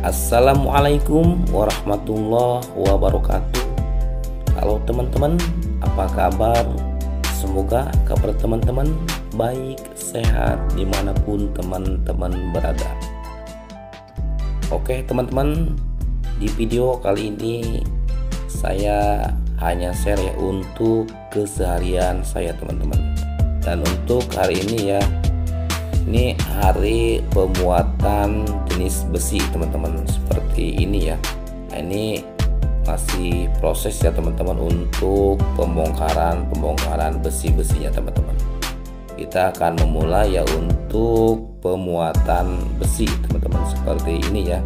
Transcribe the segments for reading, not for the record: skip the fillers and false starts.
Assalamualaikum warahmatullahi wabarakatuh. Halo teman-teman, apa kabar? Semoga kabar teman-teman baik, sehat dimanapun teman-teman berada. Oke teman-teman, di video kali ini saya hanya share ya untuk keseharian saya teman-teman. Dan untuk hari ini ya, ini hari pemuatan jenis besi teman-teman, seperti ini ya. Nah, ini masih proses ya teman-teman untuk pembongkaran besi-besinya teman-teman. Kita akan memulai ya untuk pemuatan besi teman-teman, seperti ini ya.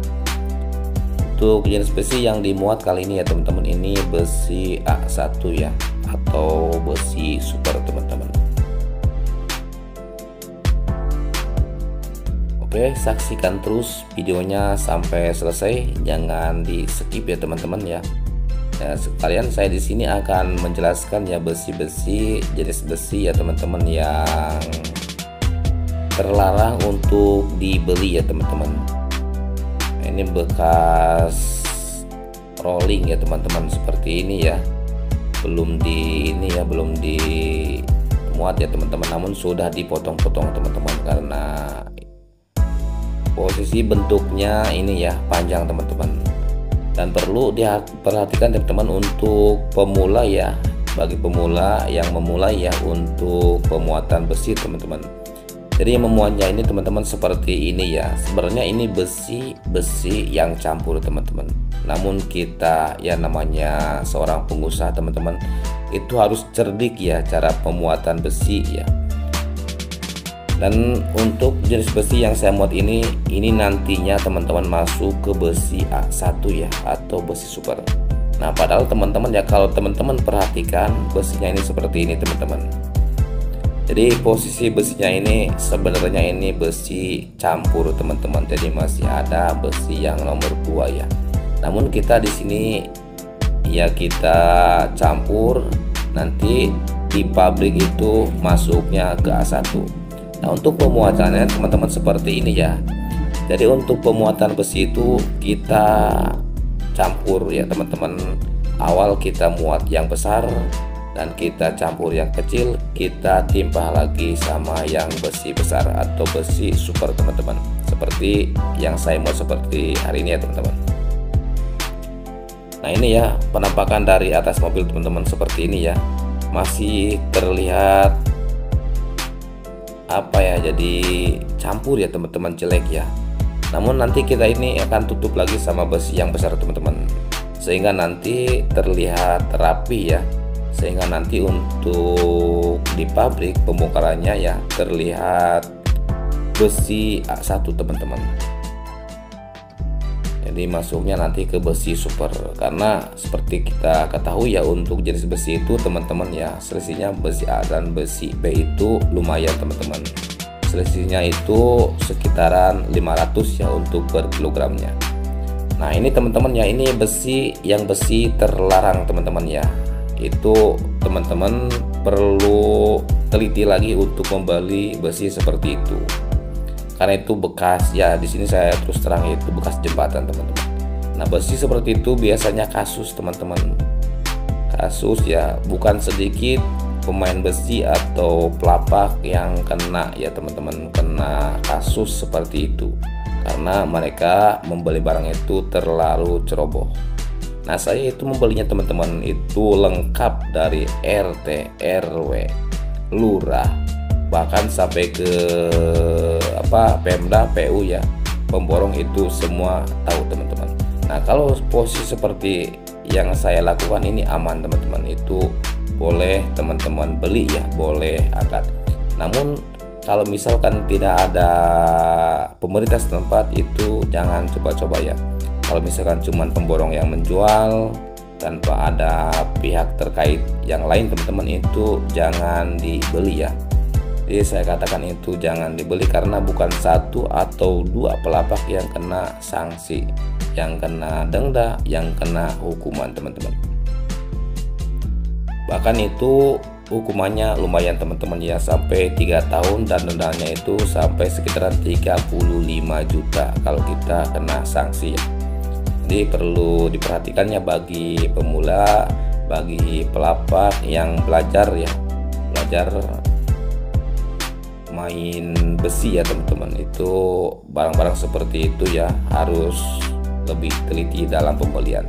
Untuk jenis besi yang dimuat kali ini ya teman-teman, ini besi A1 ya, atau besi super teman-teman. Oke, saksikan terus videonya sampai selesai, jangan di skip ya teman-teman ya. Nah, sekalian saya di sini akan menjelaskan ya besi-besi, jenis besi ya teman-teman yang terlarang untuk dibeli ya teman-teman. Nah, ini bekas rolling ya teman-teman, seperti ini ya. Belum dimuat ya teman-teman, namun sudah dipotong-potong teman-teman karena posisi bentuknya ini ya panjang teman-teman, dan perlu diperhatikan teman-teman untuk pemula ya, bagi pemula yang memulai ya untuk pemuatan besi teman-teman. Jadi memuatnya ini teman-teman seperti ini ya. Sebenarnya ini besi yang campur teman-teman, namun kita ya namanya seorang pengusaha teman-teman itu harus cerdik ya cara pemuatan besi ya. Dan untuk jenis besi yang saya muat ini nantinya teman-teman masuk ke besi A1 ya, atau besi super. Nah padahal teman-teman ya, kalau teman-teman perhatikan besinya ini seperti ini teman-teman. Jadi posisi besinya ini sebenarnya ini besi campur teman-teman. Jadi masih ada besi yang nomor 2 ya. Namun kita di sini ya kita campur, nanti di pabrik itu masuknya ke A1. Nah untuk pemuatannya teman-teman seperti ini ya. Jadi untuk pemuatan besi itu kita campur ya teman-teman. Awal kita muat yang besar dan kita campur yang kecil, kita timpah lagi sama yang besi besar atau besi super teman-teman. Seperti yang saya muat seperti hari ini ya teman-teman. Nah ini ya penampakan dari atas mobil teman-teman, seperti ini ya. Masih terlihat apa ya, jadi campur ya teman-teman, jelek ya. Namun nanti kita ini akan tutup lagi sama besi yang besar teman-teman, sehingga nanti terlihat rapi ya, sehingga nanti untuk di pabrik pembongkarannya ya terlihat besi A1 teman-teman. Jadi masuknya nanti ke besi super, karena seperti kita ketahui ya untuk jenis besi itu teman-teman ya, selisihnya besi A dan besi B itu lumayan teman-teman. Selisihnya itu sekitaran 500 ya untuk per kilogramnya. Nah ini teman-teman ya, ini besi yang besi terlarang teman-teman ya. Itu teman-teman perlu teliti lagi untuk membeli besi seperti itu. Karena itu bekas ya, di sini saya terus terang itu bekas jembatan teman-teman. Nah besi seperti itu biasanya kasus teman-teman, kasus ya, bukan sedikit pemain besi atau pelapak yang kena ya teman-teman, kena kasus seperti itu karena mereka membeli barang itu terlalu ceroboh. Nah saya itu membelinya teman-teman itu lengkap dari RT, RW, lurah, bahkan sampai ke Pemda, PU ya, pemborong itu semua tahu teman-teman. Nah kalau posisi seperti yang saya lakukan ini aman teman-teman, itu boleh teman-teman beli ya, boleh akad. Namun kalau misalkan tidak ada pemerintah setempat itu jangan coba-coba ya. Kalau misalkan cuman pemborong yang menjual tanpa ada pihak terkait yang lain teman-teman, itu jangan dibeli ya. Jadi saya katakan itu jangan dibeli, karena bukan 1 atau 2 pelapak yang kena sanksi, yang kena denda, yang kena hukuman teman-teman. Bahkan itu hukumannya lumayan teman-teman ya, sampai 3 tahun dan dendanya itu sampai sekitaran 35 juta kalau kita kena sanksi ya. Jadi perlu diperhatikannya bagi pemula, bagi pelapak yang belajar main besi ya teman-teman. Itu barang-barang seperti itu ya harus lebih teliti dalam pembelian.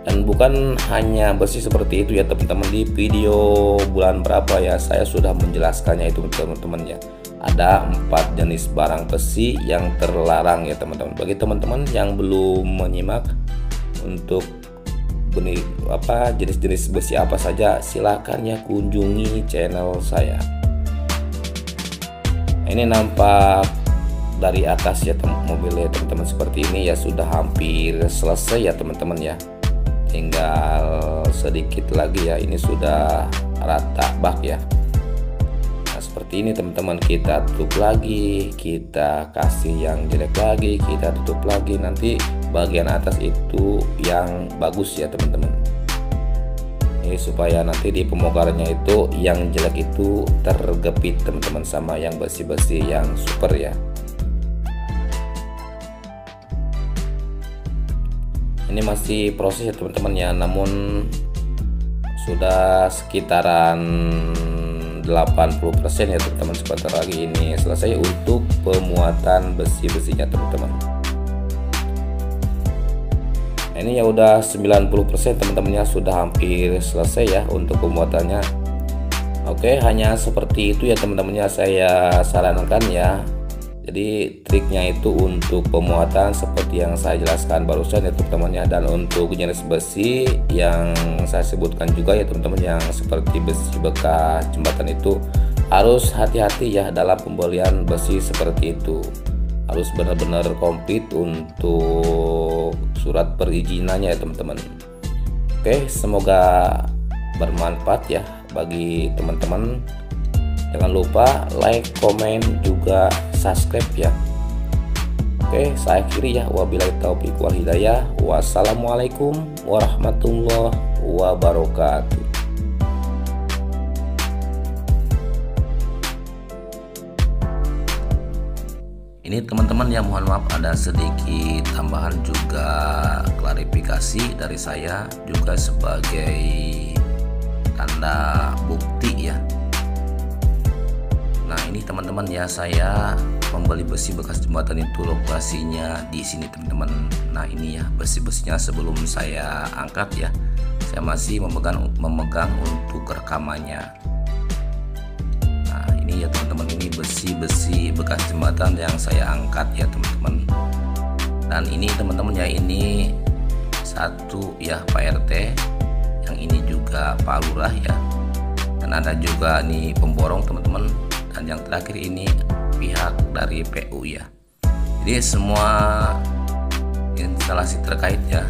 Dan bukan hanya besi seperti itu ya teman-teman, di video bulan berapa ya saya sudah menjelaskannya itu teman-teman ya. Ada 4 jenis barang besi yang terlarang ya teman-teman. Bagi teman-teman yang belum menyimak untuk jenis-jenis besi apa saja, silahkan ya kunjungi channel saya. Ini nampak dari atas ya mobilnya teman-teman seperti ini ya, sudah hampir selesai ya teman-teman ya, tinggal sedikit lagi ya, ini sudah rata bak ya. Nah seperti ini teman-teman, kita tutup lagi, kita kasih yang jelek lagi, kita tutup lagi, nanti bagian atas itu yang bagus ya teman-teman. Ini supaya nanti di pembongkarannya itu yang jelek itu tergepit teman-teman sama yang besi-besi yang super ya. Ini masih proses ya teman-teman ya, namun sudah sekitaran 80% ya teman-teman. Sebentar lagi ini selesai untuk pemuatan besi-besinya teman-teman. Ini ya udah 90% teman-teman ya, sudah hampir selesai ya untuk pemuatannya. Oke, hanya seperti itu ya teman-teman ya saya sarankan ya. Jadi triknya itu untuk pemuatan seperti yang saya jelaskan barusan ya teman-teman ya. Dan untuk jenis besi yang saya sebutkan juga ya teman-teman, yang seperti besi bekas jembatan itu harus hati-hati ya dalam pembelian besi seperti itu. Harus benar-benar komplit untuk surat perizinannya ya teman-teman. Oke, semoga bermanfaat ya bagi teman-teman. Jangan lupa like, komen, juga subscribe ya. Oke, saya akhiri ya. Wabillahi taufiq wal hidayah. Wassalamualaikum warahmatullahi wabarakatuh. Ini teman-teman ya, mohon maaf ada sedikit tambahan juga klarifikasi dari saya juga sebagai tanda bukti ya. Nah ini teman-teman ya, saya membeli besi bekas jembatan itu lokasinya di sini teman-teman. Nah ini ya besi-besinya sebelum saya angkat ya, saya masih memegang untuk rekamannya. Nah ini ya teman-teman, ini besi-besi bekas jembatan yang saya angkat ya teman-teman. Dan ini teman-teman ya, ini satu ya Pak RT, yang ini juga Pak Lurah ya, dan ada juga nih pemborong teman-teman, dan yang terakhir ini pihak dari PU ya. Jadi semua instalasi terkait ya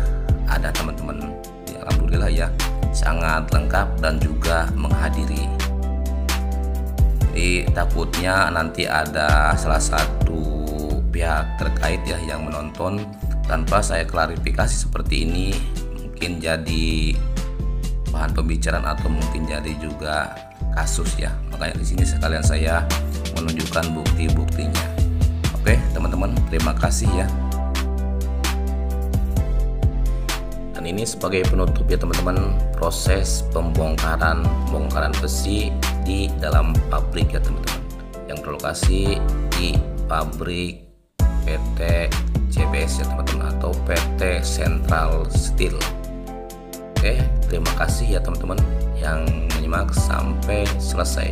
ada teman-teman ya, alhamdulillah ya, sangat lengkap dan juga menghadiri. Jadi takutnya nanti ada salah satu pihak terkait ya yang menonton tanpa saya klarifikasi seperti ini, mungkin jadi bahan pembicaraan atau mungkin jadi juga kasus ya. Makanya di sini sekalian saya menunjukkan bukti-buktinya. Oke teman-teman, terima kasih ya. Dan ini sebagai penutup ya teman-teman, proses pembongkaran besi di dalam pabrik ya teman-teman, yang berlokasi di pabrik PT CBS ya teman-teman, atau PT Central Steel. Oke, terima kasih ya teman-teman yang menyimak sampai selesai.